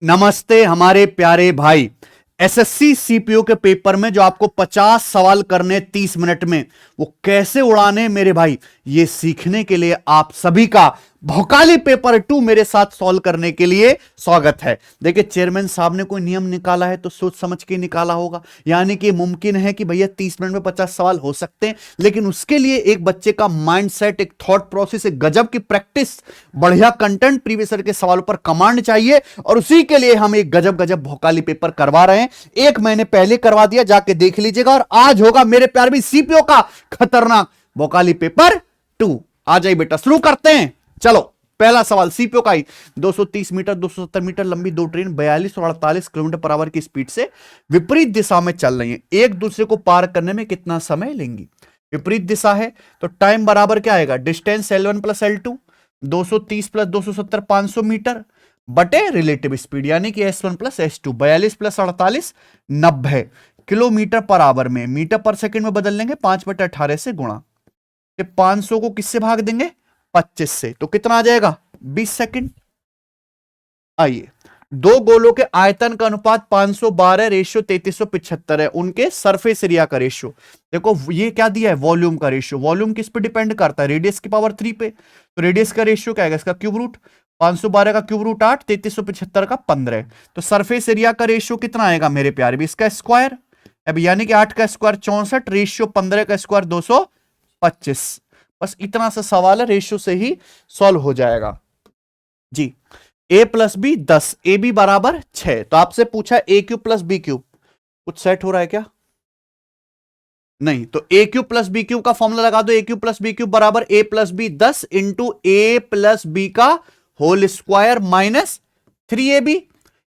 नमस्ते हमारे प्यारे भाई। एसएससी सीपीओ के पेपर में जो आपको 50 सवाल करने 30 मिनट में, वो कैसे उड़ाने मेरे भाई, ये सीखने के लिए आप सभी का भौकाली पेपर 2 मेरे साथ सॉल्व करने के लिए स्वागत है। देखिए, चेयरमैन साहब ने कोई नियम निकाला है तो सोच समझ के निकाला होगा। यानी कि मुमकिन है कि भैया 30 मिनट में 50 सवाल हो सकते हैं, लेकिन उसके लिए एक बच्चे का माइंडसेट, एक थॉट प्रोसेस, एक गजब की प्रैक्टिस, बढ़िया कंटेंट, प्रीवियस ईयर के सवालों पर कमांड चाहिए। और उसी के लिए हम एक गजब गजब भौकाली पेपर करवा रहे हैं। एक महीने पहले करवा दिया, जाके देख लीजिएगा। और आज होगा मेरे प्यार भी सीपीओ का खतरनाक भौकाली पेपर 2। आ जाइए बेटा, शुरू करते हैं। चलो, पहला सवाल सीपीओ का ही। 230 मीटर 270 मीटर लंबी दो ट्रेन 42 और 48 किलोमीटर पर आवर की स्पीड से विपरीत दिशा में चल रही है। एक दूसरे को पार करने में कितना समय लेंगी? विपरीत दिशा है तो टाइम बराबर क्या आएगा? Distance L1 plus L2, 230 plus 270 500 metre बटे रिलेटिव स्पीड, यानी कि S1 plus S2, 42 plus 48 90 kilometre per hour में मीटर पर सेकंड में बदल लेंगे, 5/18 से गुणा। 500 को किससे भाग देंगे? 25 से, तो कितना आ जाएगा? 20 सेकंड। आइए, दो गोलों के आयतन का अनुपात 512 रेशियो 3375 है। उनके सरफेस एरिया का रेशियो देखो, ये क्या दिया है? वॉल्यूम का रेशियो। वॉल्यूम किस पे डिपेंड करता है? रेडियस की पावर 3 पे। तो रेडियस का रेशियो क्या आएगा? इसका क्यूब रूट। 512 का क्यूब रूट 8, 3375 का 15। तो सरफेस एरिया का रेशियो कितना आएगा मेरे प्यारे भी? इसका स्क्वायर। अब यानी कि 8 का स्क्वायर 64, रेशियो 15 का स्क्वायर 225। बस इतना सा सवाल है, रेशियो से ही सॉल्व हो जाएगा जी। a plus B 10, A B बराबर 6। तो आपसे पूछा A cube plus B cube, कुछ सेट हो रहा है क्या? नहीं। तो ए क्यूब प्लस बी क्यूब का फॉर्मूला लगा दो। A cube plus B cube बराबर A plus B 10 into A plus B का होल स्क्वायर माइनस 3ab,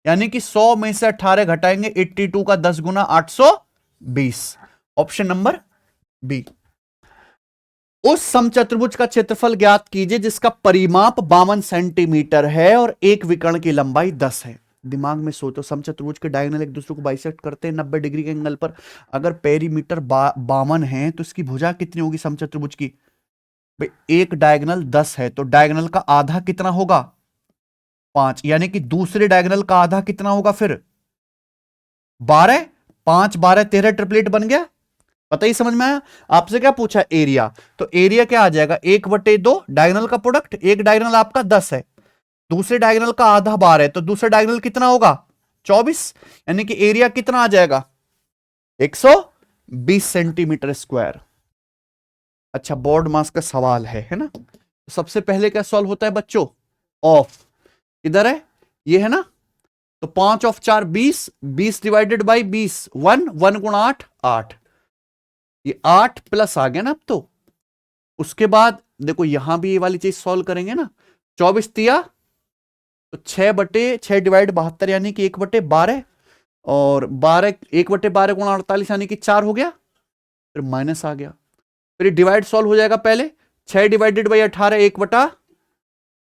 यानी कि 100 में से 18 घटाएंगे, 82 का 10 गुना 820। Option number B. उस समचतुर्भुज का क्षेत्रफल ज्ञात कीजिए जिसका परिमाप 52 सेंटीमीटर है और एक विकर्ण की लंबाई 10 है। दिमाग में सोचो, समचतुर्भुज के डायगोनल एक दूसरे को बाइसेक्ट करते हैं 90 डिग्री के एंगल पर। अगर पेरीमीटर 52 है तो इसकी भुजा कितनी होगी समचतुर्भुज की? भाई, एक डायगोनल 10 है तो डायगोनल का आधा कितना होगा? 5, यानी कि दूसरे डायगोनल का आधा कितना होगा फिर? 12। 5 12 13, ट्रिपलेट बन गया। पता ही समझ में आया? आपसे क्या पूछा? एरिया। तो एरिया क्या आ जाएगा? 1/2 डायगोनल का प्रोडक्ट। एक डायगोनल आपका 10 है, दूसरे डायगोनल का आधा 12 है, तो दूसरा डायगोनल कितना होगा? 24, यानी कि एरिया कितना आ जाएगा? 120 सेंटीमीटर स्क्वायर। अच्छा, बोर्ड मास का सवाल है ना? तो सबसे पहले क्या सॉल्व होता है बच्चों? ऑफ इधर है, ये है ना? तो 5 ऑफ 4 20, 20 डिवाइडेड बाई 20, 1 1 गुणा 8 8। ये 8 प्लस आ गया ना अब तो। उसके बाद देखो, यहां भी ये वाली चीज सॉल्व करेंगे ना। 24 तिया तो 6/6 डिवाइड 72, यानी कि 1/12, और 12 1/12 गुणा 48, यानी कि 4 हो गया। फिर माइनस आ गया, फिर डिवाइड सॉल्व हो जाएगा। पहले 6 डिवाइडेड बाई 18,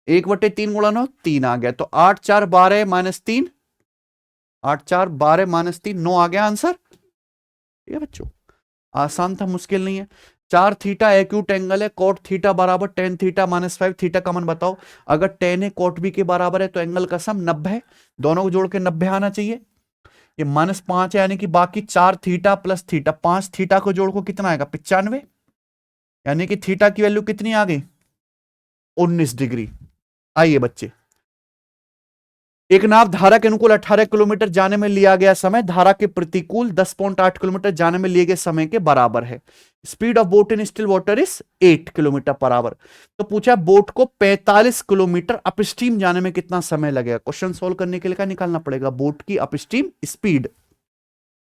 1/3 गुणा 9 3 आ गया। तो 8 4 12 माइनस 3, 8 4 12 माइनस 3 9 आ गया आंसर। ठीक है बच्चों, आसान था, मुश्किल नहीं है। 4 थीटा एक्यूट एंगल है, कोट थीटा बराबर tan theta minus 5 theta. Common बताओ, अगर टेन है कोट बी के बराबर है तो एंगल का सम 90 है। दोनों को जोड़ के 90 आना चाहिए। ये -5 है, यानी कि बाकी 4 थीटा प्लस थीटा, 5 थीटा को जोड़ को कितना आएगा? 95, यानी कि थीटा की वैल्यू कितनी आ गई? 19 डिग्री। आइए बच्चे, एक नाव धारा के अनुकूल 18 किलोमीटर जाने में लिया गया समय धारा के प्रतिकूल 10.8 किलोमीटर जाने में लिए गए समय के बराबर है। Speed of boat in still water is 8 kilometre per our. तो पूछा बोट को 45 किलोमीटर अपस्ट्रीम जाने में कितना समय लगेगा। क्वेश्चन सोल्व करने के लिए क्या निकालना पड़ेगा? बोट की अपस्ट्रीम स्पीड।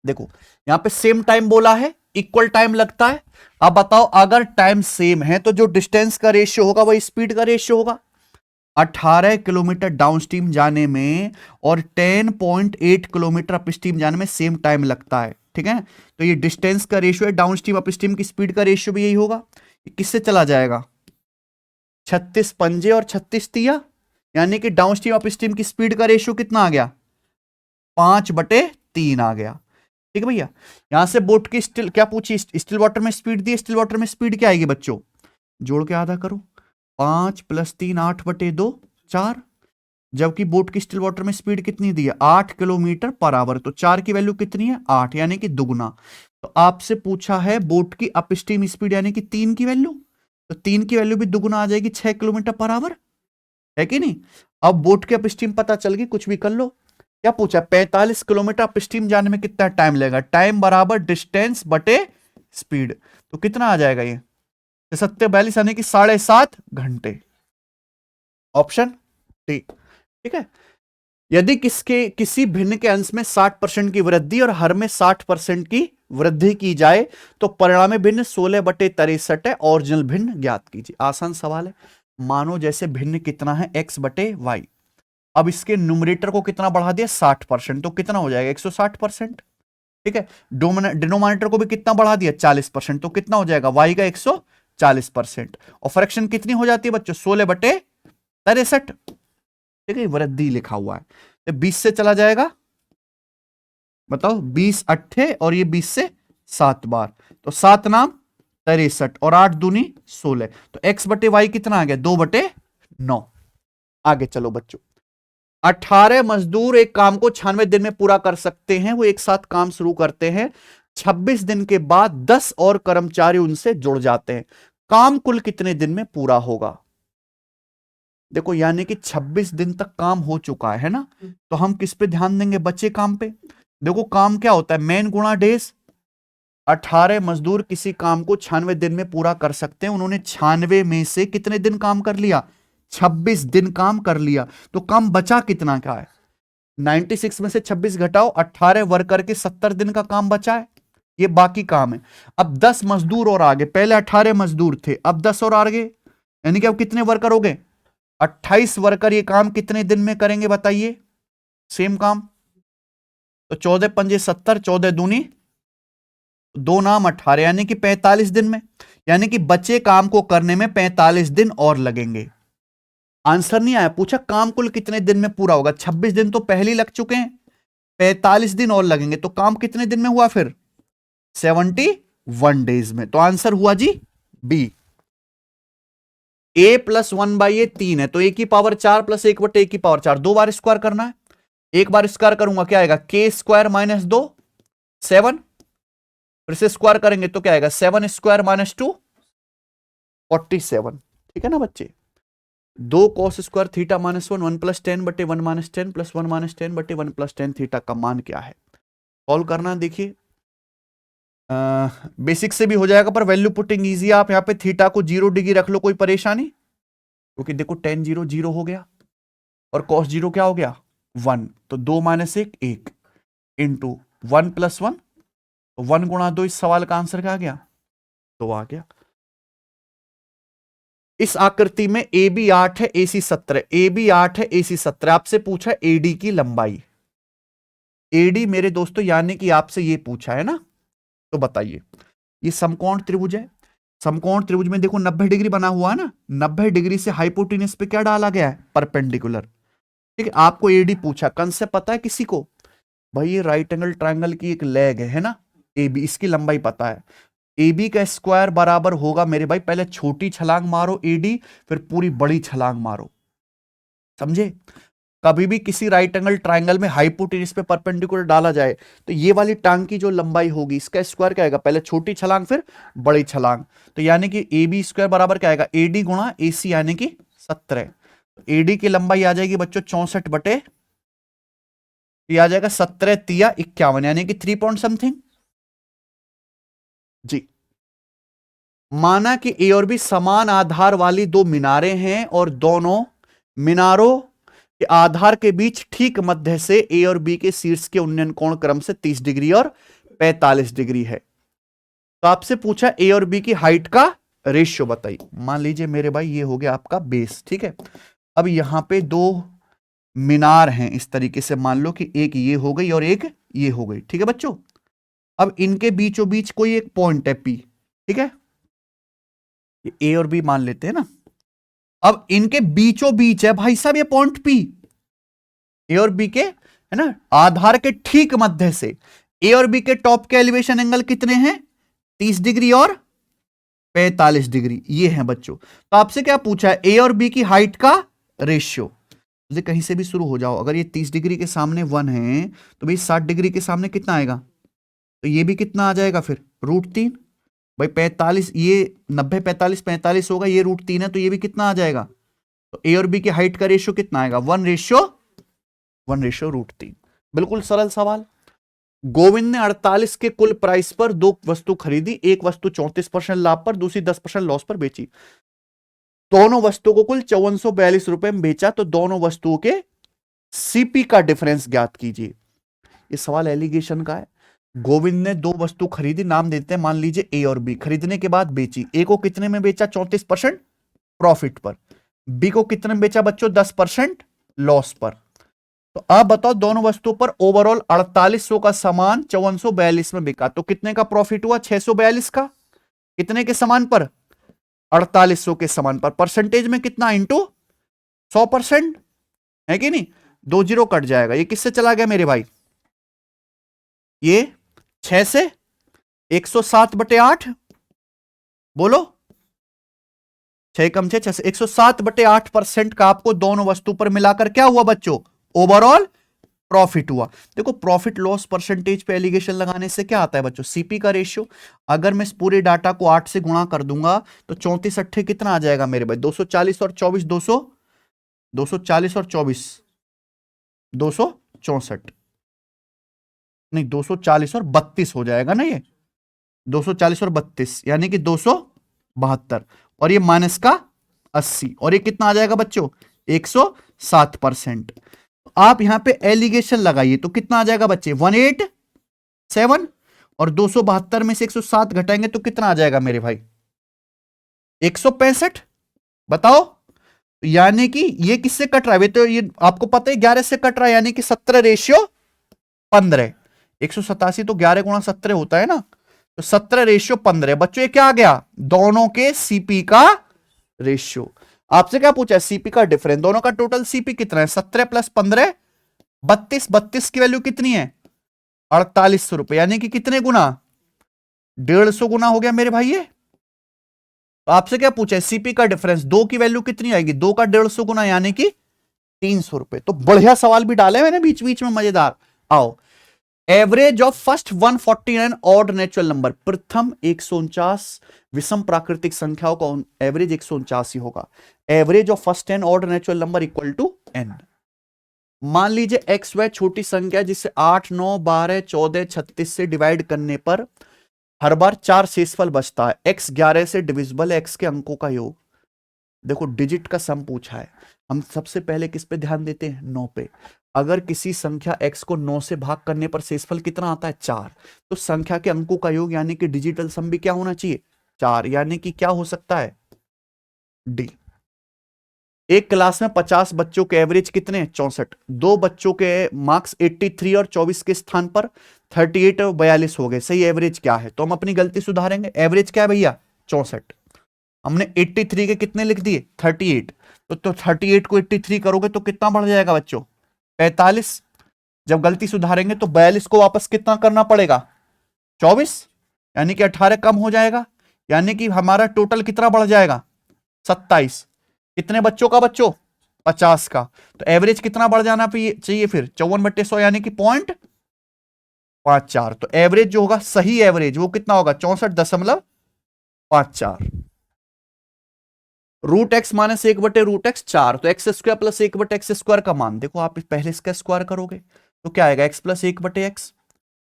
देखो, यहां पे सेम टाइम बोला है, इक्वल टाइम लगता है। अब बताओ, अगर टाइम सेम है तो जो डिस्टेंस का रेशियो होगा वही स्पीड का रेशियो होगा। 18 किलोमीटर डाउनस्ट्रीम जाने में और 10.8 किलोमीटर अपस्ट्रीम जाने में सेम टाइम लगता है। ठीक है, तो ये डिस्टेंस का रेशियो है, डाउनस्ट्रीम अपस्ट्रीम की स्पीड का रेशियो भी यही होगा। किससे चला जाएगा? 36 पंजे और 36 तिया, यानी कि डाउनस्ट्रीम अपस्ट्रीम की स्पीड का रेशियो कितना आ गया? 5/3 आ गया। ठीक है भैया, यहां से बोट की स्टिल क्या पूछी? स्टिल वाटर में स्पीड दी। स्टिल वाटर में स्पीड क्या आएगी बच्चों? जोड़ के आधा करो, 5 + 3 8/2 4। जबकि बोट की स्टिल वाटर में स्पीड कितनी दी है, 8 किलोमीटर पर आवर। तो 4 की वैल्यू कितनी है, 8, यानी कि दुगुना। तो आपसे पूछा है बोट की अपस्ट्रीम स्पीड यानी कि 3 की वैल्यू, तो 3 की वैल्यू भी दुगुना आ जाएगी, 6 किलोमीटर पर आवर, है कि नहीं। अब बोट की अपस्ट्रीम पता चल गई, कुछ भी कर लो। क्या पूछा, 45 किलोमीटर अपस्ट्रीम जाने में कितना टाइम लगेगा, टाइम बराबर डिस्टेंस बटे स्पीड। तो कितना आ जाएगा ये, 742 यानी कि 7.5 घंटे। ऑप्शन डी, ठीक है। यदि किसी भिन्न के अंश में 60% की वृद्धि और हर में 60% की वृद्धि की जाए तो परिणामी भिन्न 16/63 है, ओरिजिनल भिन्न ज्ञात कीजिए। आसान सवाल है। मानो जैसे भिन्न कितना है, x/y। अब इसके न्यूमरेटर को कितना बढ़ा दिया, 60%, तो कितना हो जाएगा 160%, ठीक है। डिनोमिनेटर को भी कितना बढ़ा दिया, 40%, तो कितना हो जाएगा y का 140%। और फ्रैक्शन कितनी हो जाती है बच्चों, 16/63, ठीक है। वृद्धि लिखा हुआ है, तो 20 से चला जाएगा, बताओ 20 अट्ठे, और ये 20 से 7 बार, तो 7 नाम 63 और 8 दूनी 16, तो x/y कितना आ गया, 2/9। आगे चलो बच्चों, 18 मजदूर एक काम को 96 दिन में पूरा कर सकते हैं। वो एक साथ काम शुरू करते हैं, 26 दिन के बाद 10 और कर्मचारी उनसे जुड़ जाते हैं, काम कुल कितने दिन में पूरा होगा। देखो यानी कि 26 दिन तक काम हो चुका है ना, तो हम किस पे ध्यान देंगे, बचे काम पे। देखो काम क्या होता है, मेन गुणा डेज। 18 मजदूर किसी काम को 96 दिन में पूरा कर सकते हैं, उन्होंने 96 में से कितने दिन काम कर लिया, 26 दिन काम कर लिया, तो काम बचा कितना का है, 96 में से 26 घटाओ, 18 वर्कर के 70 दिन का काम बचा है, ये बाकी काम है। अब 10 मजदूर और आगे, पहले 18 मजदूर थे, अब 10 और आगे, यानी कि अब कितने वर्कर हो गए, 28 वर्कर ये काम कितने दिन में करेंगे बताइए, सेम काम। तो 14 पंजे 70, 14 दूनी 2 नाम 18, यानी कि 45 दिन में, यानी कि बचे काम को करने में 45 दिन और लगेंगे। आंसर नहीं आया, पूछा काम कुल कितने दिन में पूरा होगा, 26 दिन तो पहले ही लग चुके हैं, 45 दिन और लगेंगे, तो काम कितने दिन में हुआ फिर, 71 डेज में। तो आंसर हुआ जी बी। a + 1/a 3 है, तो a की पावर 4 + 1/a की पावर 4, 2 बार स्क्वायर करना है। एक बार स्क्वायर करूंगा क्या आएगा, k² - 2 7, फिर से स्क्वायर करेंगे तो क्या आएगा, 7² - 2 47, ठीक है ना बच्चे। 2 cos² θ - 1 1 + 10/1 - 10 + 1 - 10/1 + 10 थीटा का मान क्या है, सॉल्व करना। देखिए बेसिक से भी हो जाएगा, पर वैल्यू पुटिंग इजी। आप यहां पे थीटा को 0 डिग्री रख लो, कोई परेशानी, क्योंकि देखो tan 0 0 हो गया और cos 0 क्या हो गया 1, तो 2 - 1 1 इंटू 1 + 1, तो 1 × 2, इस सवाल का आंसर क्या आ गया, तो आ गया। इस आकृति में AB 8 है, AC 17, AB 8 है, AC 17, आपसे पूछा AD की लंबाई। AD मेरे दोस्तों यानी कि आपसे ये पूछा है ना, तो बताइए, ये समकोण त्रिभुज है, समकोण त्रिभुज में देखो 90 डिग्री बना हुआ है ना, 90 डिग्री से हाइपोटेनस पे क्या डाला गया है, परपेंडिकुलर, ठीक है। आपको एडी पूछा, कंसेप्ट पता है किसी को, भाई ये राइट एंगल ट्रायंगल की एक लेग है ना AB, इसकी लंबाई पता है, AB का स्क्वायर बराबर होगा मेरे भाई, पहले छोटी छलांग मारो AD, फिर पूरी बड़ी छलांग मारो, समझे। कभी भी किसी राइट एंगल ट्रायंगल में हाइपोटेनस पे परपेंडिकुलर डाला जाए तो ये वाली टांग की जो लंबाई होगी, इसका स्क्वायर क्या आएगा, पहले छोटी छलांग फिर बड़ी छलांग, तो यानी कि AB स्क्वायर बराबर क्या आएगा, AD गुणा AC यानी कि 17। AD की लंबाई आ जाएगी बच्चों 64 ये आ जाएगा 17 तिया 51, यानी कि 3 पॉइंट समथिंग जी। माना कि A और B समान आधार वाली दो मीनारें हैं और दोनों मीनारों के आधार के बीच ठीक मध्य से A और B के शीर्ष के उन्नयन कोण क्रम से 30 डिग्री और 45 डिग्री है। तो आपसे पूछा A और B की हाइट का रेशियो बताइए। मान लीजिए मेरे भाई ये हो गया आपका बेस, ठीक है। अब यहां पे दो मीनार हैं, इस तरीके से मान लो कि एक ये हो गई और एक ये हो गई, ठीक है बच्चों। अब इनके बीचों बीच कोई एक पॉइंट है P, ठीक है, ये A और B मान लेते हैं ना। अब इनके बीचों बीच है भाई साहब ये पॉइंट P, A और B के, है ना, आधार के ठीक मध्य से A और B के टॉप के एलिवेशन एंगल कितने हैं, 30 डिग्री और 45 डिग्री, ये हैं बच्चों। तो आपसे क्या पूछा है, A और B की हाइट का रेशियो। जैसे कहीं से भी शुरू हो जाओ, अगर ये 30 डिग्री के सामने 1 है तो भाई 60 डिग्री के सामने कितना आएगा, तो ये भी कितना आ जाएगा फिर √3। भाई 45, ये 90 45 45 होगा, ये √3 है तो ये भी कितना आ जाएगा, तो ए और बी की हाइट का रेशियो कितना आएगा 1:1:√3। बिल्कुल सरल सवाल। गोविंद ने 48 के कुल प्राइस पर 2 वस्तु खरीदी, एक वस्तु 34% लाभ पर, दूसरी 10% लॉस पर बेची। दोनों वस्तुओं को कुल 5442 रुपए में बेचा, तो दोनों वस्तुओं के सीपी का डिफरेंस ज्ञात कीजिए। ये सवाल एलिगेशन का है। गोविंद ने 2 वस्तु खरीदी, नाम देते हैं मान लीजिए ए और बी, खरीदने के बाद बेची। ए को कितने में बेचा 34% प्रॉफिट पर, बी को कितने में बेचा बच्चों 10% लॉस पर। तो अब बताओ दोनों वस्तुओं पर ओवरऑल 4800 का सामान 5442 में बिका, तो कितने का प्रॉफिट हुआ 642 का। कितने के सामान पर 4800 के सामान पर, परसेंटेज में कितना इंटू 100% है कि नहीं, 2 जीरो कट जाएगा। ये किससे चला गया मेरे भाई, ये 6 से 107/8, बोलो 6 कम 6 से 107/8% का आपको दोनों वस्तु पर मिलाकर क्या हुआ बच्चों, ओवरऑल प्रॉफिट हुआ। देखो प्रॉफिट लॉस परसेंटेज पे एलिगेशन लगाने से क्या आता है बच्चों, सीपी का रेशियो। अगर मैं इस पूरे डाटा को 8 से गुणा कर दूंगा तो 34 अट्ठे कितना आ जाएगा मेरे भाई 240 और 24 240 और 24 264, नहीं 240 और 32 हो जाएगा ना, ये 240 और 32 यानी कि 272, और ये माइनस का 80, और ये कितना आ जाएगा बच्चों 107%। आप यहां पे एलिगेशन लगाइए तो कितना आ जाएगा बच्चे 187, और 272 में से 107 घटाएंगे तो कितना आ जाएगा मेरे भाई 165। बताओ, यानी कि ये किससे कट रहा है, तो ये आपको पता है 11 से कट रहा है, यानी कि 17:15। 187 तो 11 गुणा 17 होता है ना, तो 17:15। बच्चों ये क्या आ गया, दोनों के सीपी का रेशियो। आपसे क्या पूछा है, सीपी का डिफरेंस। दोनों का टोटल सीपी कितना है 17 + 15 32। 32 की वैल्यू कितनी है 4800 रुपए, यानी कि कितने गुना 150 गुना हो गया मेरे भाई ये। तो आपसे क्या पूछा है, सीपी का डिफरेंस, 2 की वैल्यू कितनी आएगी, 2 का 150 गुना यानी कि 300 रुपए। तो बढ़िया सवाल भी डाले मैंने बीच बीच में मजेदार। आओ, average of first 149 odd natural number, प्रथम 149 विषम प्राकृतिक संख्याओं का एवरेज 149 ही होगा। Average of first 10 odd natural number equal to n। मान लीजिए एक्स वाई छोटी संख्या जिसे 8 9 12 14 36 से डिवाइड करने पर हर बार 4 शेषफल बचता है। x 11 से डिविजिबल है, x के अंकों का योग। देखो डिजिट का सम पूछा है, हम सबसे पहले किस पे ध्यान देते हैं 9 पे। अगर किसी संख्या x को 9 से भाग करने पर शेषफल कितना आता है 4, तो संख्या के अंकों का योग यानी कि डिजिटल सम भी क्या होना चाहिए 4, यानी कि क्या हो सकता है डी। एक क्लास में 50 बच्चों के एवरेज कितने 64, 2 बच्चों के मार्क्स 83 और 24 के स्थान पर 38 और 42 हो गए। सही एवरेज क्या है, तो हम अपनी गलती सुधारेंगे। एवरेज क्या है भैया 64, हमने 83 के कितने लिख दिए 38, तो 38 को 83 करोगे तो कितना बढ़ जाएगा बच्चों 45। जब गलती सुधारेंगे तो 42 को वापस कितना करना पड़ेगा 24, यानी कि 18 कम हो जाएगा, यानी कि हमारा टोटल कितना बढ़ जाएगा 27। कितने बच्चों का बच्चों 50 का, तो एवरेज कितना बढ़ जाना चाहिए फिर 54/100 यानी कि 0.54। तो एवरेज जो होगा सही एवरेज वो कितना होगा 64.54। √x - 1/√x 4, तो x² + 1/x² का मान देखो, आप पहले इसका स्क्वायर करोगे तो क्या आएगा x + 1/x,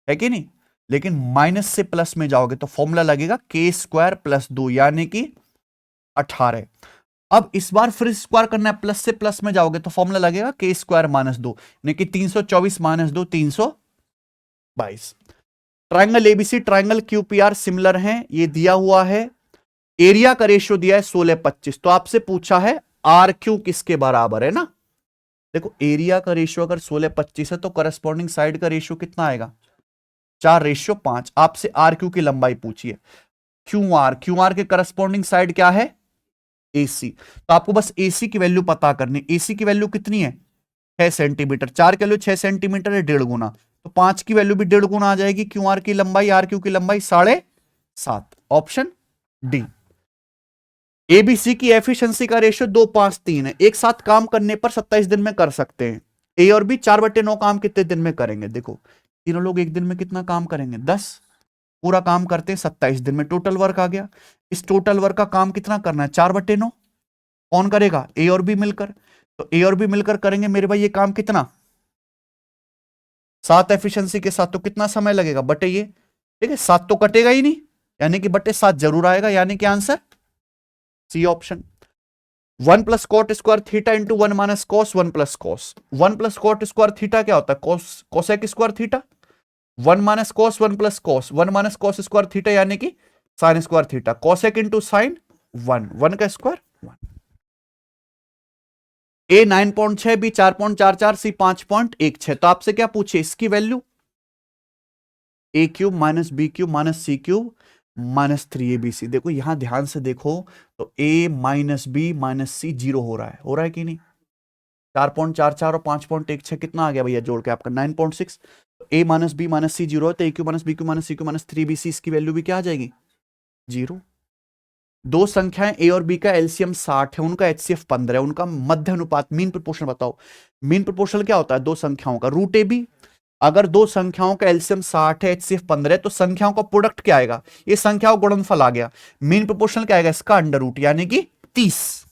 है कि नहीं। लेकिन माइनस से प्लस में जाओगे तो फॉर्मूला लगेगा k² + 2 यानी कि 18। अब इस बार फिर स्क्वायर करना है, प्लस से प्लस में जाओगे तो फॉर्मूला लगेगा k² - 2 यानी कि 324 - 2 322। Triangle ABC triangle QPR similar हैं, ये दिया हुआ है। एरिया का रेशियो दिया है 16:25, तो आपसे पूछा है आर क्यू किसके बराबर है ना। देखो एरिया का रेशियो अगर 16:25 है तो करस्पॉन्डिंग साइड का रेशियो कितना आएगा 4:5। आपसे आर क्यू की लंबाई पूछिए, क्यू आर के करस्पॉन्डिंग साइड क्या है AC, तो आपको बस AC की वैल्यू पता करनी। AC की वैल्यू कितनी है 6 सेंटीमीटर, 4 की वैल्यू 6 सेंटीमीटर है 1.5 गुना, तो 5 की वैल्यू भी 1.5 गुना आ जाएगी। क्यूआर की लंबाई आर क्यू की लंबाई 7.5, ऑप्शन डी। एबीसी की एफिशिएंसी का रेशियो 2:5:3 है। एक साथ काम करने पर 27 दिन में कर सकते हैं। ए और बी 4/9 काम कितने दिन में करेंगे? देखो तीनों लोग एक दिन में कितना काम करेंगे? 10। पूरा काम करते हैं 27 दिन में, टोटल वर्क आ गया। इस टोटल वर्क का काम कितना करना है? 4/9। कौन करेगा? ए और बी मिलकर। तो ए और बी मिलकर करेंगे मेरे भाई ये काम कितना? 7 एफिशिएंसी के साथ। तो कितना समय लगेगा? बटे ये, ठीक है, 7 तो कटेगा ही नहीं, यानी कि बटे 7 जरूर आएगा, यानी कि answer C option. 1 plus cot square theta into 1 minus cos 1 plus cos. 1 plus cot square theta क्या होता है? Cos cosec square theta. 1 minus cos 1 plus cos, 1 minus cos square theta यानी कि sine square theta. Cosec into sine 1, 1 का square 1। ए 9.6, B 4.44, सी 5.16। तो आपसे क्या पूछे इसकी value? A cube minus b cube minus c cube minus 3abc। देखो यहां ध्यान से देखो तो a minus b minus c 0 हो रहा है कि नहीं? 4.44 और 5.16 कितना आ गया भैया जोड़ के आपका? 9.6। तो a minus b minus c 0 है, तो ए cube minus b cube minus c cube minus 3bc, इसकी वैल्यू भी क्या आ जाएगी? 0। दो संख्याएं ए और बी का एलसीएम 60 है, उनका एचसीएफ 15 है, उनका मध्य अनुपात मीन प्रोपोर्शन बताओ। मीन प्रोपोर्शन क्या होता है? दो संख्याओं का रूट ए बी। अगर दो संख्याओं का एलसीएम 60 है, एचसीएफ 15 है, तो संख्याओं का प्रोडक्ट क्या आएगा? ये संख्याओं गुणनफल आ गया। मीन प्रोपोर्शन क्या आएगा? इसका अंडर रूट, यानी कि 30।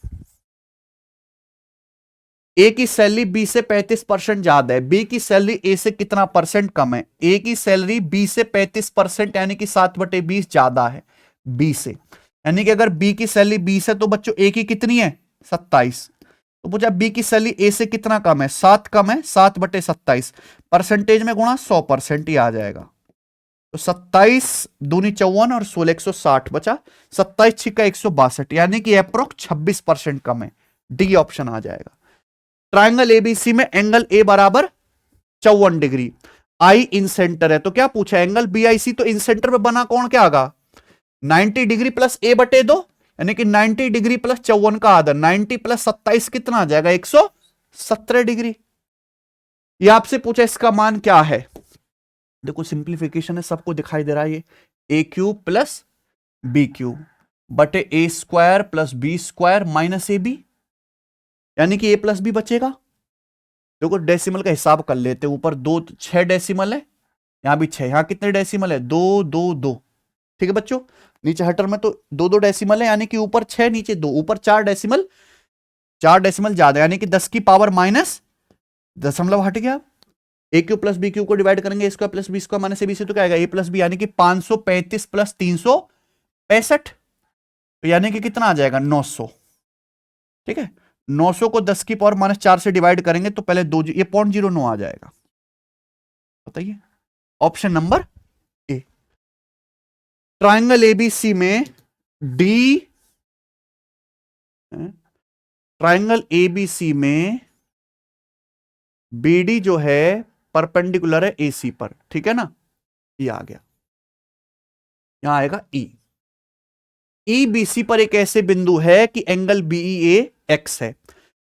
ए की सैलरी बी से 35% ज्यादा है, बी की सैलरी ए से कितना परसेंट कम है? ए की सैलरी बी से 35% यानी कि 7/20 ज्यादा है बी से। यानी कि अगर बी की सैलरी 20 है तो बच्चों ए की कितनी है? 27। तो पूछा बी की सैलरी ए से कितना कम है? 7 कम है, 7/27 परसेंटेज में गुणा 100% ही आ जाएगा। तो 27 दूनी 54 और 16 160 बचा। 27 छिक्का 162 यानी कि अप्रोक्स 26% कम है। डी ऑप्शन आ जाएगा। ट्राइंगल एबीसी में एंगल ए बराबर 54 डिग्री, आई इन सेंटर है, तो क्या पूछा? Angle BIC. तो इन सेंटर पे बना कौन क्या आगा? 90 डिग्री प्लस ए बटे 2, यानी कि 90 डिग्री प्लस 54 का आधा। 90 प्लस 27 कितना आ जाएगा? 117 डिग्री। ये आपसे पूछा इसका मान क्या है? देखो सिंप्लीफिकेशन है, सबको दिखाई दे रहा है ये। A cube plus B cube बटे a square plus b square minus a b, यानी कि ए प्लस बी बचेगा। देखो डेसिमल का हिसाब कर लेते हैं। ऊपर 2 6 डेसिमल है, यहां भी 6, यहां कितने डेसिमल है? 2 2 2। ठीक है बच्चों, नीचे हटर में तो 2 2 डेसिमल है, यानी कि ऊपर 6 नीचे 2, ऊपर 4 डेसिमल, 4 डेसिमल ज्यादा, यानी कि 10 की पावर माइनस दशमलव हट गया। A cube plus b cube को डिवाइड करेंगे, a square plus b square minus a b से, तो क्या आएगा? ए प्लस बी, यानी कि 535 प्लस 365, तो यानी कि कितना आ जाएगा? 900। ठीक है, 900 को 10 की पावर माइनस 4 से डिवाइड करेंगे तो पहले 2, ये 0.09 आ जाएगा। बताइए option number A. Triangle ABC में डी, ट्राइंगल एबीसी में बीडी जो है परपेंडिकुलर है एसी पर। ठीक है ना, ये आ गया, यहां आएगा ई। ईबीसी पर एक ऐसे बिंदु है कि एंगल बीईए एक्स है,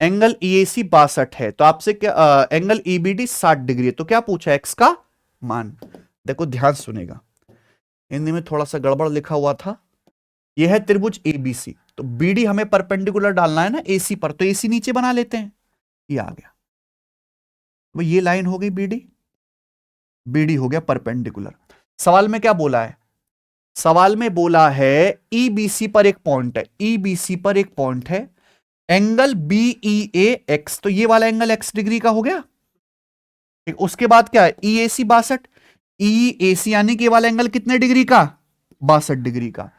एंगल ईएसी 62 है, तो आपसे क्या एंगल ईबीडी 60 डिग्री है, तो क्या पूछा? एक्स का मान। देखो ध्यान सुनेगा, हिंदी में थोड़ा सा गड़बड़ लिखा हुआ था। यह है त्रिभुज एबीसी, तो बीडी हमें परपेंडिकुलर डालना है ना एसी पर, तो एसी नीचे बना लेते हैं। ये आ गया, तो ये लाइन हो गई बीडी, बीडी हो गया परपेंडिकुलर। सवाल में क्या बोला है? सवाल में बोला है ईबीसी पर एक पॉइंट है, ईबीसी पर एक पॉइंट है, एंगल बीईए एक्स, तो ये वाला एंगल एक्स डिग्री का हो गया। ठीक, उसके बाद क्या है? ईएसी 62, ईएसी यानी कि ये वाला एंगल कितने डिग्री का? 62 डिग्री का।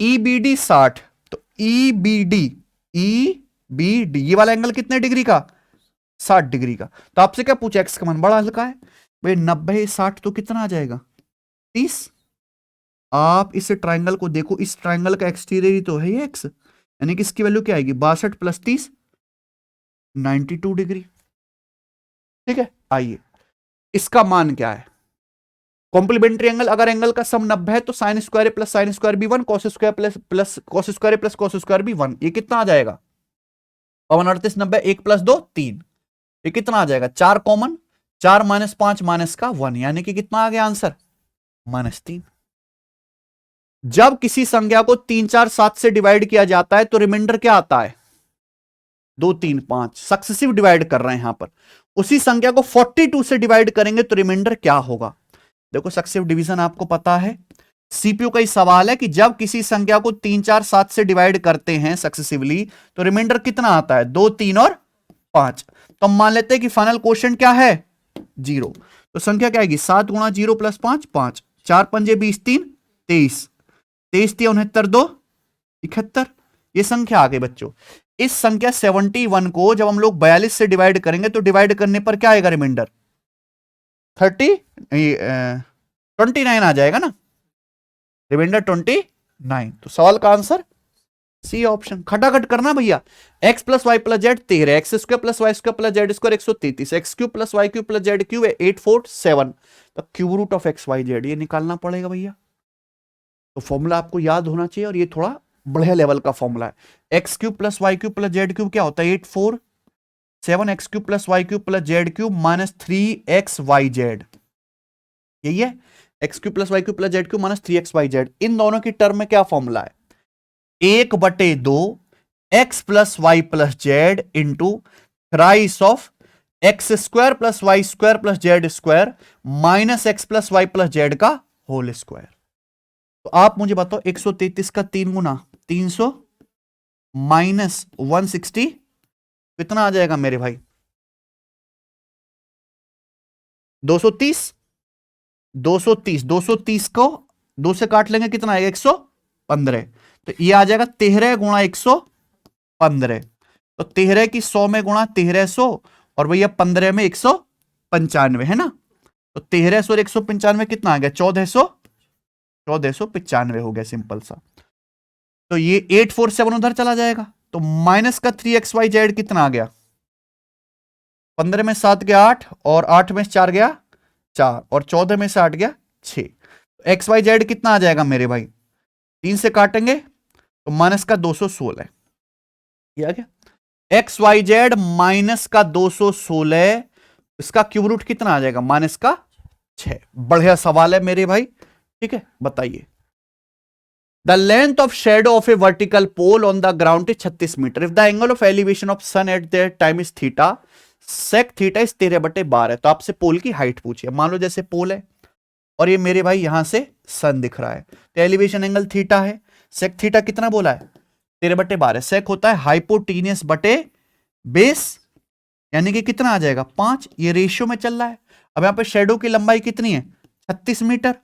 ईबीडी 60, तो ईबीडी, ईबीडी ये वाला एंगल कितने डिग्री का? 60 डिग्री का। तो आपसे क्या पूछा? एक्स का मान बड़ा हल्का है भाई, 90 60 तो कितना आ जाएगा? 30। आप इस ट्राइंगल को देखो, इस ट्राइंगल का एक्सटीरियर ही तो है ये एक्स, यानी कि इसकी वैल्यू क्या आएगी? 62 प्लस 30 92 डिग्री। ठीक है, आइए इसका मान क्या है? कॉम्प्लीमेंट्री एंगल, अगर एंगल का सम 90 है तो sine square plus sine square भी 1, cos square plus cos square plus cos square भी 1। ये कितना आ जाएगा? 38 90, 1 प्लस 2 3, ये कितना आ जाएगा? 4 कॉमन, 4 माइनस 5 माइनस का 1, यानी कि कितना आ गया आंसर? -3। जब किसी संख्या को 3 4 7 से डिवाइड किया जाता है तो रिमाइंडर क्या आता है? 2 3 5। सक्सेसिव डिवाइड कर रहे हैं यहां पर। उसी संख्या को 42 से डिवाइड करेंगे तो रिमाइंडर क्या होगा? देखो सक्सेसिव डिवीजन आपको पता है, सीपीयू का ही सवाल है कि जब किसी संख्या को 3 4 7 से डिवाइड करते हैं सक्सेसिवली तो रिमाइंडर कितना आता है? 2 3 और 5। तो हम मान लेते हैं कि फाइनल क्वेश्चन क्या है? 0। तो संख्या क्या आएगी? 7 गुणा 0 प्लस 5 5, 4 पंजे 20, 3 23, 23 69 2 71। ये संख्या आ गई बच्चों। इस संख्या 71 को जब हम लोग 42 से डिवाइड करेंगे तो डिवाइड करने पर क्या आएगा रिमाइंडर? 29 आ जाएगा ना, रिमाइंडर 29। तो सवाल का आंसर सी ऑप्शन। खटाखट करना भैया। x plus Y plus Z 13, X square plus Y square plus Z square 133, X cube plus Y cube plus Z cube 847। तो cube root of X Y Z ये निकालना पड़ेगा भैया। तो फॉर्मूला आपको याद होना चाहिए और ये थोड़ा बढ़िया लेवल का फॉर्मूला है। X cube plus Y cube plus Z cube क्या होता है? 847 X cube plus Y cube plus Z cube minus 3xyz। यही है X cube plus Y cube plus Z cube minus 3xyz। इन दोनों की टर्म में क्या फॉर्मूला है? 1/2 X plus Y plus Z into thrice of X square plus Y square plus Z square minus X plus Y plus Z का whole square. तो आप मुझे बताओ 133 का 3 गुना 300 माइनस 160 कितना आ जाएगा मेरे भाई? 230। 230 को 2 से काट लेंगे कितना आएगा? 115। तो ये आ जाएगा 13 गुणा 115। तो 13 की 100 में गुणा 1300 और भैया 15 में 195 है ना। तो 1300 और 195 कितना आ गया? 1495 हो गया सिंपल सा। तो ये 847 उधर चला जाएगा। तो माइनस का 3xyz कितना आ गया? 15 में 7 गया 8 और 8 में 4 गया 4 और 14 में से 8 गया 6। xyz कितना आ जाएगा मेरे भाई? 3 से काटेंगे तो माइनस का 216। ये आ गया xyz माइनस का 216। इसका क्यूब रूट कितना आ जाएगा? माइनस का 6। बढ़िया सवाल है मेरे भाई, ठीक है। बताइए the length of shadow of a vertical pole on the ground is 36 metre if the angle of elevation of sun at their time is theta, sec theta is 13/12 है। तो आपसे पोल की हाइट पूछिए। मान लो जैसे पोल है और ये मेरे भाई यहां से सन दिख रहा है, तो एलिवेशन एंगल थीटा है। सेक थीटा कितना बोला है? 13/12। सेक होता है हाइपोटीनियस बटे बेस, यानी कि कितना आ जाएगा? 5। ये रेशियो में चल रहा है। अब यहां पे शेडो की लंबाई कितनी है? 36 मीटर।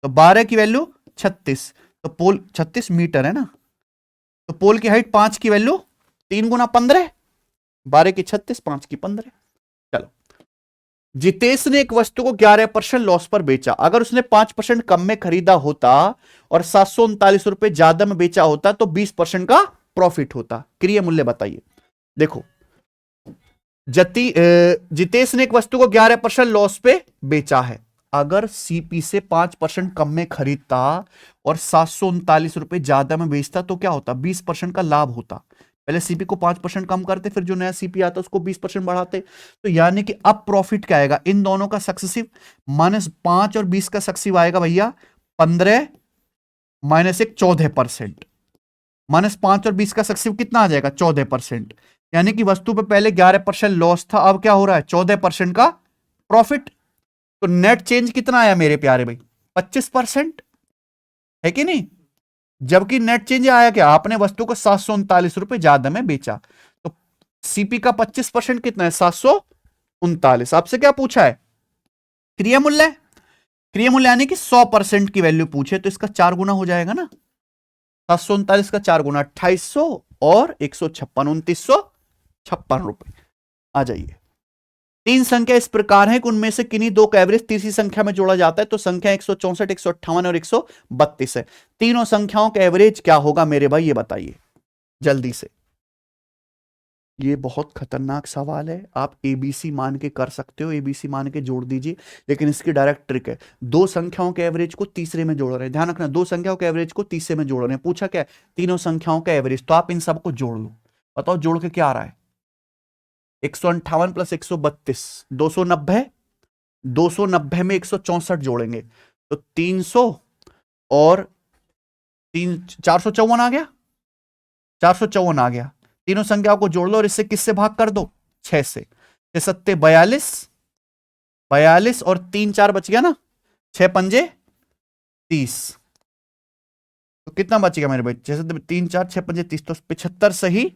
तो 12 की वैल्यू 36, तो पोल 36 मीटर है ना। तो पोल की हाइट 5 की वैल्यू 3 गुना 15, 12 की 36, 5 की 15। चलो, जितेश ने एक वस्तु को 11% लॉस पर बेचा। अगर उसने 5% कम में खरीदा होता और 739 रुपए ज्यादा में बेचा होता तो 20% का प्रॉफिट होता। क्रिय मूल्य बताइए। देखो जितेश ने एक वस्तु को 11% लॉस पे बेचा है। अगर सीपी से 5% कम में खरीदता और 739 रुपए ज्यादा में बेचता तो क्या होता? 20% का लाभ होता। पहले सीपी को 5% कम करते, फिर जो नया सीपी आता उसको 20% बढ़ाते। तो यानी कि अब प्रॉफिट क्या आएगा? इन दोनों का सक्सेसिव माइनस 5 और 20 का सक्सेसिव आएगा भैया 15 माइनस 1 14%। माइनस 5 और 20 का सक्सेसिव कितना आ जाएगा? 14%। यानी कि वस्तु पे पहले 11% लॉस था, अब क्या हो रहा है? 14% का प्रॉफिट। तो नेट चेंज कितना आया मेरे प्यारे भाई? 25% है कि नहीं? जबकि नेट चेंज आया क्या? आपने वस्तु को 739 रुपए ज्यादा में बेचा। तो सीपी का 25% कितना है? 739। आपसे क्या पूछा है? क्रिया मूल्य। क्रिया मूल्य यानी कि 100% की वैल्यू पूछे तो इसका 4 गुना हो जाएगा ना। 739 का 4 गुना 2800 और 156 2956 रुपए। आ जाइए। 3 संख्या इस प्रकार है कि उनमें से किन्हीं 2 का एवरेज तीसरी संख्या में जोड़ा जाता है। तो संख्या 164 158 और 132 है। तीनों संख्याओं का एवरेज क्या होगा मेरे भाई? ये बताइए जल्दी से। ये बहुत खतरनाक सवाल है। आप एबीसी मान के कर सकते हो, एबीसी मान के जोड़ दीजिए, लेकिन इसकी डायरेक्ट ट्रिक है। 2 संख्याओं के एवरेज को तीसरे में जोड़ रहे हैं। ध्यान रखना, 2 संख्याओं के एवरेज को तीसरे में जोड़ रहे हैं। पूछा क्या? तीनों संख्याओं का एवरेज। तो आप इन सबको जोड़ लो। बताओ जोड़ के क्या आ रहा है? 158 प्लस 132 290। 290 में 164 जोड़ेंगे तो 300 और 454 आ गया, 454 आ गया। तीनों संख्याओं को जोड़ लो और इससे किससे भाग कर दो, 6 से। 6 सत्ते 42, 42 और 3 4 बच गया ना, 6 पंजे 30। तो कितना बचेगा मेरे भाई, 6 सत्ते 3 4 6 पंजे 30, तो 75 सही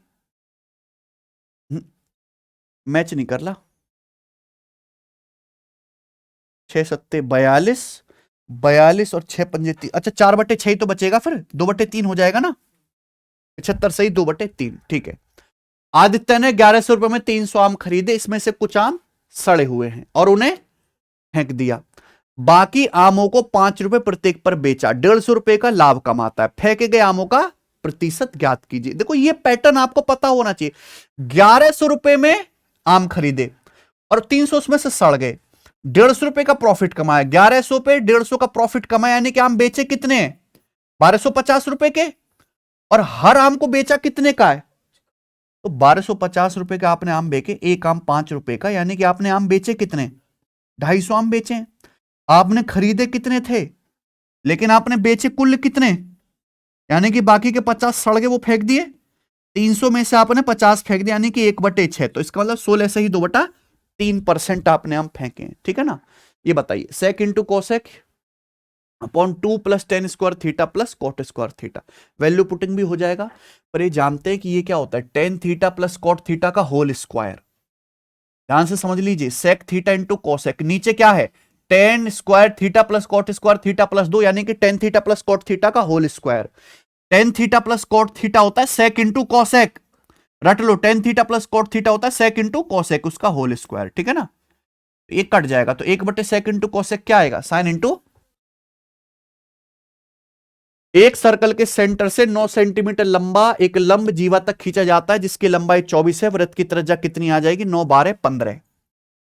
मैच नहीं कर ला। 6 सत्ते 42, 42 और 6 पंजे 30, अच्छा 4/6 ही तो बचेगा, फिर 2/3 हो जाएगा ना। 75 सही 2/3, ठीक है। आदित्य ने 1100 रुपए में 300 आम खरीदे, इसमें से कुछ आम सड़े हुए हैं और उन्हें फेंक दिया। बाकी आमों को 5 रुपए प्रत्येक पर बेचा, 150 रुपए का लाभ कमाता है। फेंके गए आमों का प्रतिशत ज्ञात कीजिए। देखो ये पैटर्न आपको पता होना चाहिए। 1100 रुपए में आम खरीदे और 300 उसमें से सड़ गए, 150 रुपए का प्रॉफिट कमाया। 1100 पे 150 का प्रॉफिट कमाया, यानी कि आम बेचे कितने, 1250 रुपए के, और हर आम को बेचा कितने का है, तो 1250 रुपए का आपने आम बेचे, एक आम 5 रुपए का, यानी कि आपने आम बेचे कितने, 250 आम बेचे। आपने खरीदे कितने थे, लेकिन आपने बेचे कुल कितने, यानी कि बाकी के 50 सड़ गए, वो फेंक दिए। 300 में से आपने 50 फेंक दिया, यानी कि 1/6, तो इसका मतलब 16 से ही 2/3% आपने आम फेंके, ठीक है ना। ये बताइए, sec into cosec upon 2 + tan square theta plus cot square theta, value putting भी हो जाएगा। पर ये जानते हैं कि ये क्या होता है, tan theta plus cot theta का होल स्क्वायर। ध्यान से समझ लीजिए, सेक थीटा इंटू कोसेक, नीचे क्या है, tan square theta plus cot square theta plus 2, यानी कि tan theta plus cot theta का whole square. tan theta plus cot theta होता है सेक इंटू कोसेक, रट लो, tan theta plus cot theta होता है सेक इंटू कोसेक, उसका होल स्क्वायर, ठीक है ना। ये कट जाएगा, तो 1/sec इंटू कोसेक क्या आएगा, साइन इंटू। एक सर्कल के सेंटर से 9 सेंटीमीटर लंबा एक लंब जीवा तक खींचा जाता है, जिसकी लंबाई 24 है। वृत्त की त्रिज्या कितनी आ जाएगी, 9 12 15।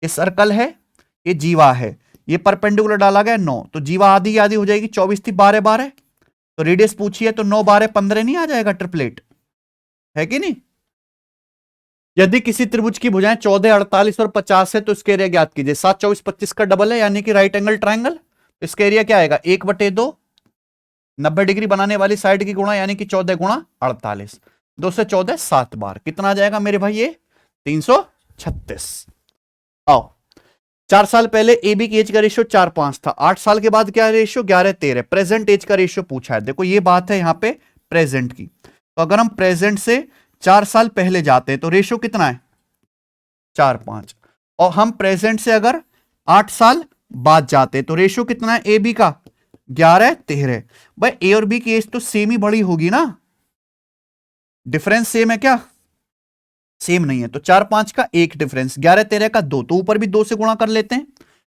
ये सर्कल है, ये जीवा है, ये परपेंडिकुलर डाला गया 9, तो जीवा आधी आधी हो जाएगी, 24 थी 12 12, तो रेडियस पूछिए तो 9 12 15 नहीं आ जाएगा, ट्रिपलेट है कि नहीं। यदि किसी त्रिभुज की भुजाएं 14 48 और 50 है तो इसका एरिया ज्ञात कीजिए। 7 24 25 का डबल है, यानी कि राइट एंगल ट्राइंगल, इसका एरिया क्या आएगा, 1/2, 90 डिग्री बनाने वाली साइड की गुणा, यानी कि 14 गुणा 48, 2 से 14 7 बार, कितना आ जाएगा मेरे भाई, ये 336। आओ, 4 साल पहले ए बी की एज का रेशियो 4:5 था, 8 साल के बाद क्या रेशियो 11:13। प्रेजेंट एज का रेशियो पूछा है। देखो ये बात है यहां पे प्रेजेंट की, तो अगर हम प्रेजेंट से 4 साल पहले जाते हैं तो रेशियो कितना है 4:5, और हम प्रेजेंट से अगर 8 साल बाद जाते हैं तो रेशियो कितना है ए बी का 11:13। भाई ए और बी की एज तो सेम ही बड़ी होगी ना, डिफरेंस सेम है क्या, सेम नहीं है, तो 4-5 का एक डिफरेंस, 11-13 का 2, तो ऊपर भी 2 से गुणा कर लेते हैं,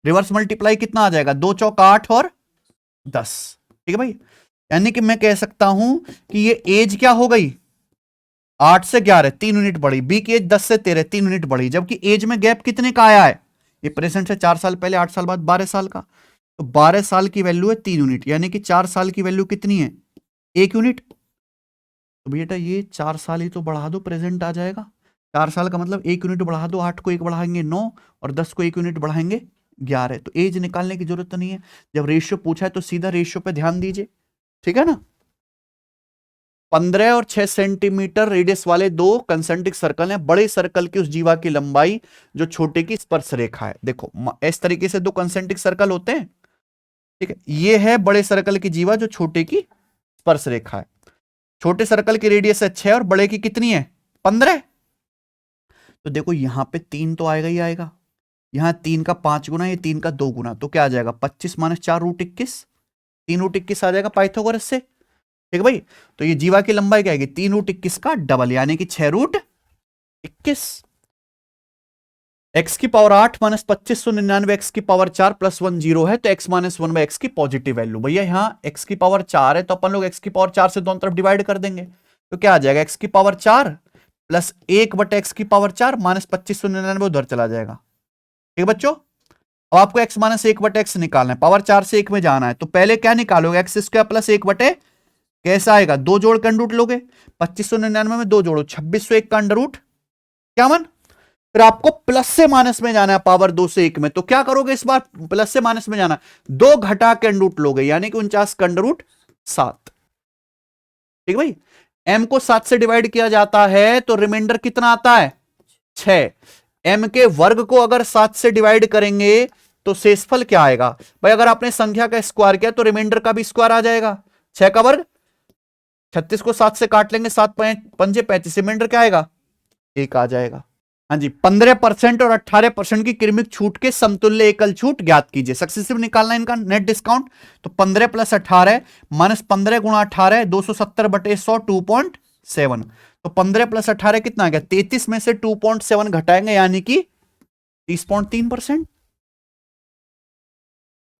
रिवर्स मल्टीप्लाई कितना आ जाएगा, 2 चौका 8 और 10, ठीक है भाई। यानी कि मैं कह सकता हूं कि ये एज क्या हो गई, 8 से 11 3 यूनिट बढ़ी, बी की एज 10 से 13 3 यूनिट बढ़ी, जबकि एज में गैप कितने का आया है, ये प्रेजेंट से 4 साल पहले 8 साल बाद 12 साल का, तो 12 साल की वैल्यू है 3 यूनिट, यानी कि 4 साल की वैल्यू कितनी है 1 यूनिट। तो बेटा ये 4 साल ही तो बढ़ा दो, प्रेजेंट आ जाएगा। 4 साल का मतलब 1 यूनिट बढ़ा दो, 8 को 1 बढ़ाएंगे 9 और 10 को 1 यूनिट बढ़ाएंगे 11, तो एज निकालने की जरूरत नहीं है। जब रेशियो पूछा है तो सीधा रेशियो पे ध्यान दीजिए, ठीक है ना। 15 और 6 सेंटीमीटर रेडियस वाले दो कंसेंट्रिक सर्कल हैं। बड़े सर्कल की उस जीवा की लंबाई जो छोटे की स्पर्श रेखा है। देखो इस तरीके से दो कंसेंट्रिक सर्कल होते हैं, ठीक है। ये है बड़े सर्कल की जीवा जो छोटे की स्पर्श रेखा है। छोटे सर्कल की रेडियस है 6 और बड़े की कितनी है 15। तो देखो यहां पे 3 तो आएगा ही आएगा, यहां 3 का 5 गुना, ये 3 का 2 गुना, तो क्या आ जाएगा 25 - 4 √21, 3 √21 आ जाएगा पाइथागोरस से, ठीक है भाई। तो ये जीवा की लंबाई क्या आएगी 3 √21 का डबल, यानी कि 6 √21। x की पावर 8 - 2599 x की पावर 4 + 1 0 है, तो x - 1/x की पॉजिटिव वैल्यू। भैया यहां x की पावर 4 है तो अपन लोग x की पावर 4 से दोनों तरफ डिवाइड कर देंगे, तो क्या आ जाएगा x की पावर 4 + 1/x की पावर 4 - 2599 उधर चला जाएगा, ठीक है बच्चों। अब आपको x - 1/x निकालना है, पावर 4 से 1 में जाना है, तो पहले क्या निकालोगे x² + 1/, कैसा आएगा 2 जोड़ के अंडर रूट लोगे, 2599 में 2 जोड़ो 2601 का अंडर रूट, क्या मन। फिर आपको प्लस से माइनस में जाना है पावर 2 से 1 में, तो क्या करोगे इस बार प्लस से माइनस में जाना, 2 घटा के अंडर रूट लोगे, यानी कि 49 का अंडर रूट 7। ठीक भाई। m को 7 से डिवाइड किया जाता है तो रिमाइंडर कितना आता है 6। m के वर्ग को अगर 7 से डिवाइड करेंगे तो शेषफल क्या आएगा भाई? अगर आपने संख्या का स्क्वायर किया तो रिमाइंडर का भी स्क्वायर आ जाएगा। 6 का वर्ग, 36 को 7 से काट लेंगे, 7 पंजे 35, रिमाइंडर क्या आएगा 1 आ जाएगा। हाँ जी, 15% और 18% की क्रमिक छूट के समतुल्य एकल छूट ज्ञात कीजिए। सक्सेसिव निकालना इनका नेट डिस्काउंट। तो 15 प्लस 18 माइनस 15 गुणा 18 270/100 2.7। तो 15 प्लस 18 कितना आ गया 33 में से 2.7 घटाएंगे यानी कि 30.3%।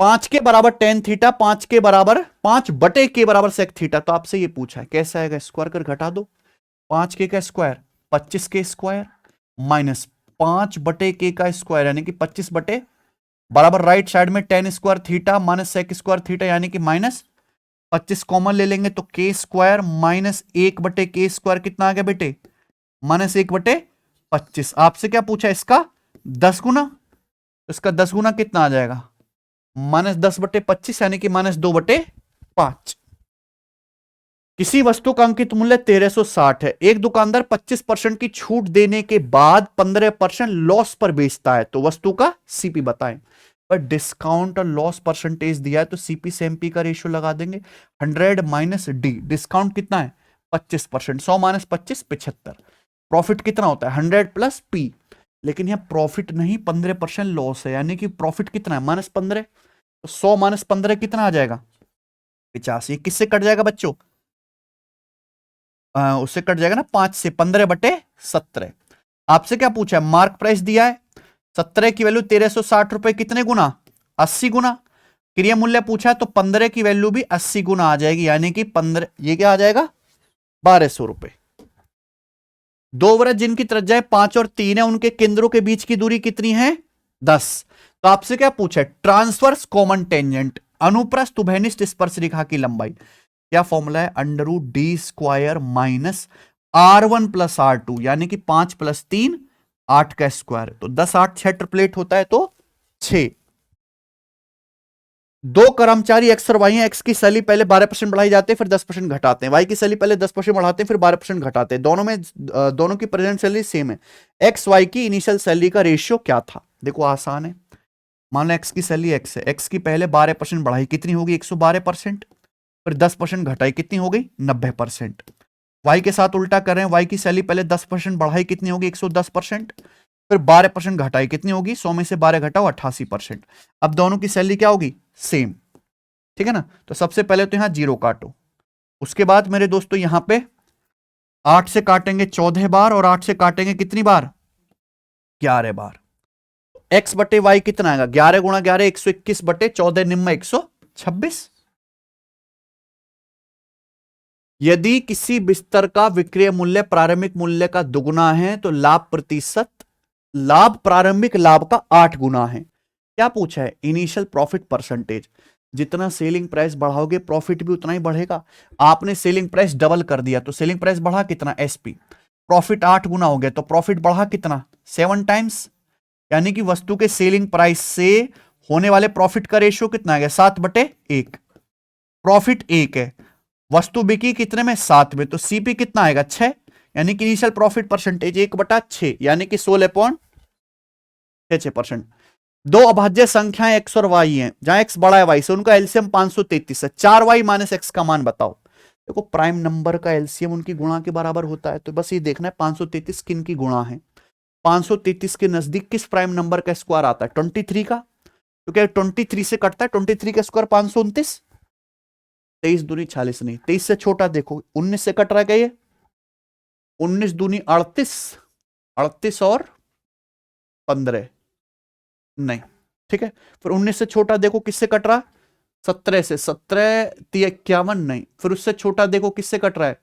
5 के बराबर टेन थीटा, 5 के बराबर 5 बटे के बराबर सेक थीटा। तो आपसे ये पूछा है कैसे आएगा, स्क्वायर कर घटा दो। 5 के का स्क्वायर 25 के स्क्वायर माइनस 5 बटे के का स्क्वायर यानी कि 25 बटे बराबर राइट साइड में tan square theta minus sec square theta यानी कि माइनस 25 कॉमन ले लेंगे तो के स्क्वायर माइनस 1 बटे के स्क्वायर कितना आ गया बेटे माइनस 1 बटे 25। आपसे क्या पूछा इसका 10 गुना, तो इसका 10 गुना कितना आ जाएगा माइनस 10/25 यानी कि माइनस 2/5। किसी वस्तु का अंकित मूल्य 1360 है, एक दुकानदार 25% की छूट देने के बाद 15% लॉस पर बेचता है, तो वस्तु का सीपी बताएं। पर डिस्काउंट और लॉस परसेंटेज दिया है तो सीपी से एमपी का रेशियो लगा देंगे। 100 माइनस डी, डिस्काउंट कितना है 25%, 100 माइनस 25 75। प्रॉफिट कितना होता है 100 प्लस पी, लेकिन यह प्रॉफिट नहीं 15% लॉस है यानी कि प्रॉफिट कितना है -15। तो 100 माइनस 15 कितना आ जाएगा 85। किससे कट जाएगा बच्चों उससे कट जाएगा ना 5 से, 15/17। आपसे क्या पूछा है मार्क प्राइस दिया है 17 की वैल्यू 1360 रुपए, कितने गुना 80 गुना। क्रिया मूल्य पूछा है तो 15 की वैल्यू भी 80 गुना आ जाएगी यानी कि 15 ये क्या आ जाएगा 1200 रुपए। दो वृत्त जिनकी त्रिज्या 5 और 3 है उनके केंद्रों के बीच की दूरी कितनी है 10। तो आपसे क्या पूछा है ट्रांसवर्स कॉमन टेंजेंट अनुप्रस्थ उभयनिष्ठ स्पर्श रेखा की लंबाई क्या फॉर्मूला है √d² minus R1 plus R2 यानी कि 5 प्लस 3 8 का स्क्वायर। तो 10 8 6 ट्रिपलेट होता है तो 6। दो कर्मचारी एक्स और वाई हैं, एक्स की सैलरी पहले 12% बढ़ाई जाती है फिर 10% घटाते हैं, वाई की सैलरी पहले 10% बढ़ाते हैं फिर 12% घटाते हैं, दोनों की प्रेजेंट सैलरी सेम है। एक्स वाई की इनिशियल सैलरी का रेशियो क्या था? देखो आसान है, मान लो एक्स की सैलरी एक्स है, एक्स की पहले 12% बढ़ाई कितनी होगी 112%, फिर 10% घटाई कितनी हो गई 90%। वाई के साथ उल्टा कर रहे हैं, वाई की सैलरी पहले 10% बढ़ाई कितनी होगी 110%, फिर 12% घटाई कितनी होगी 100 में से 12 घटाओ 88%। अब दोनों की सैलरी क्या होगी सेम, ठीक है ना। तो सबसे पहले तो यहां 0 काटो, उसके बाद मेरे दोस्तों यहां पे 8 से काटेंगे 14 बार और 8 से काटेंगे कितनी बार 11 बार। एक्स बटे वाई कितना आएगा 11 गुणा 11 121 बटे 14 निम्न 126। यदि किसी बिस्तर का विक्रय मूल्य प्रारंभिक मूल्य का दुगुना है तो लाभ प्रारंभिक लाभ का 8 गुना है। क्या पूछा है इनिशियल प्रॉफिट परसेंटेज, जितना सेलिंग प्राइस बढ़ाओगे प्रॉफिट भी उतना ही बढ़ेगा। आपने सेलिंग प्राइस डबल कर दिया तो सेलिंग प्राइस बढ़ा कितना एसपी, प्रॉफिट 8 गुना हो गया तो प्रॉफिट बढ़ा कितना 7 टाइम्स, यानी कि वस्तु के सेलिंग प्राइस से होने वाले प्रॉफिट का रेशियो कितना आ गया 7/1। प्रॉफिट 1 है, वस्तु बिकी कितने में 7 में, तो सीपी कितना आएगा 6, यानी कि इनिशियल प्रॉफिट परसेंटेज 1/6 यानी कि 16.6%। दो अभाज्य संख्याएं एक्स और वाई हैं, जहां एक्स बड़ा है वाई से, उनका एलसीएम 533 है। 4y माइनस एक्स का मान बताओ। देखो प्राइम नंबर का एलसीएम उनकी गुणा के बराबर होता है, तो बस ये देखना है 533 किन की गुणा है। 533 के नजदीक किस प्राइम नंबर का स्क्वायर आता है 23 का, तो क्या 23 से कटता है 23 का स्क्वायर 529, 23 दूनी 40 नहीं, 23 से छोटा देखो 19 से कट रहा है ये 19 दूनी 38, 38 और 15 नहीं, ठीक है। फिर 19 से छोटा देखो किससे कट रहा 17 से, 17 51 नहीं, फिर उससे छोटा देखो किससे कट रहा है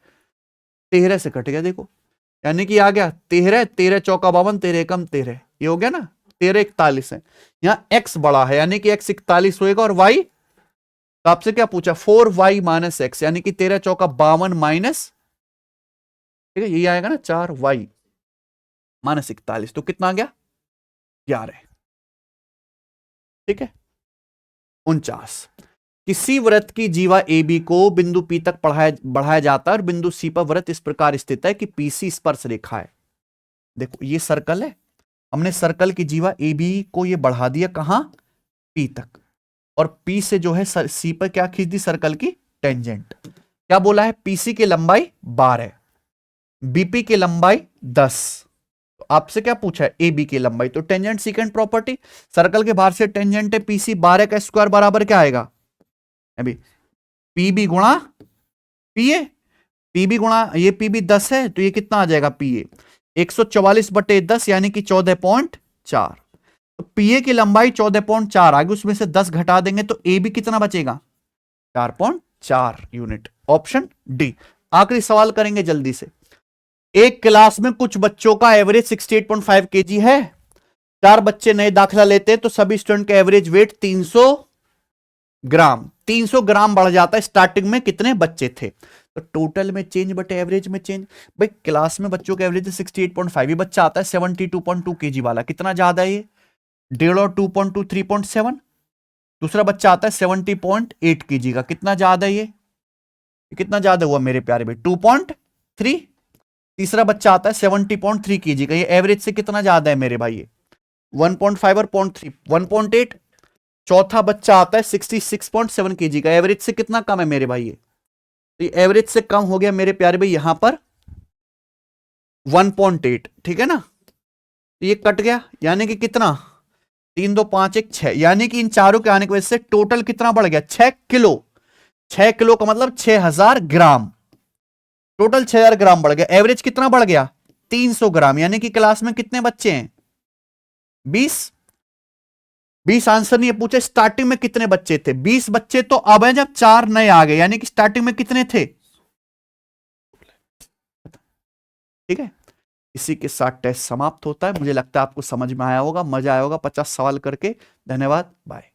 13 से कट गया देखो, यानी कि आ गया 13 13 चौका 52 13 कम 13, ये हो गया ना 13 41 है। यहां x बड़ा है यानी कि x 41 होएगा और y, तो आपसे क्या पूछा 4y माइनस एक्स यानी कि 13 चौका 52 माइनस, ठीक है यही आएगा ना 4y माइनस 41, तो कितना आ गया 11, ठीक है 49। किसी वृत्त की जीवा ए बी को बिंदु पी तक बढ़ाया जाता है और बिंदु सी पर वृत्त इस प्रकार स्थित है कि पीसी स्पर्श रेखा है। देखो ये सर्कल है, हमने सर्कल की जीवा ए बी को ये बढ़ा दिया कहां, पी तक, और पी से जो है सी पर क्या खींच दी, सर्कल की टेंजेंट। क्या बोला है, पीसी की लंबाई 12, बीपी की लंबाई 10। तो आपसे क्या पूछा है, ए बी की लंबाई, तो टेंजेंट सीकेंट प्रॉपर्टी, सर्कल के बाहर से टेंजेंट है पीसी, 12 का स्क्वायर बराबर क्या आएगा, अभी पीबी गुणा पीए, पीबी गुणा ये पीबी 10 है तो ये कितना आ जाएगा पीए 144/10 यानी कि 14.4। तो पीए की लंबाई 14.4 आगे, उसमें से 10 घटा देंगे तो ए बी कितना बचेगा, 4.4 यूनिट। Option D. आखिरी सवाल करेंगे जल्दी से। एक क्लास में कुछ बच्चों का एवरेज 68.5 केजी है, 4 बच्चे नए दाखिला लेते हैं तो सभी स्टूडेंट का एवरेज वेट 300 ग्राम, 300 ग्राम बढ़ जाता है। स्टार्टिंग में कितने बच्चे थे, तो टोटल में चेंज बटे एवरेज में चेंज। भाई क्लास में बच्चों का एवरेज 68.5, ये बच्चा आता है 72.2 केजी वाला, कितना ज्यादा है ये, 1.5 और 2.2 3.7। दूसरा बच्चा आता है 70.8 केजी का, कितना ज्यादा है ये कितना ज्यादा हुआ मेरे प्यारे भाई, 2.3। तीसरा बच्चा आता है 70.3 केजी का, ये एवरेज से कितना ज्यादा है मेरे भाई, ये 1.5 और 0.3 1.8। चौथा बच्चा आता है 66.7 केजी का, एवरेज से कितना कम है मेरे भाई, ये तो ये एवरेज से कम हो गया मेरे प्यारे भाई, यहां पर 1.8, ठीक है ना। तो ये कट गया यानी कि कितना, 3 2 5 1 6, यानी कि इन चारों के आने की वजह से टोटल कितना बढ़ गया, 6 किलो। 6 किलो का मतलब 6000 ग्राम, टोटल 6000 ग्राम बढ़ गया। एवरेज कितना बढ़ गया, 300 ग्राम, यानी कि क्लास में कितने बच्चे हैं, 20 आंसर नहीं है पूछे। स्टार्टिंग में कितने बच्चे थे, 20 बच्चे, तो अब है जब 4 नए आ गए, यानी कि स्टार्टिंग में कितने थे, ठीक है। इसी के साथ टेस्ट समाप्त होता है। मुझे लगता है आपको समझ में आया होगा, मजा आया होगा 50 सवाल करके। धन्यवाद, बाय।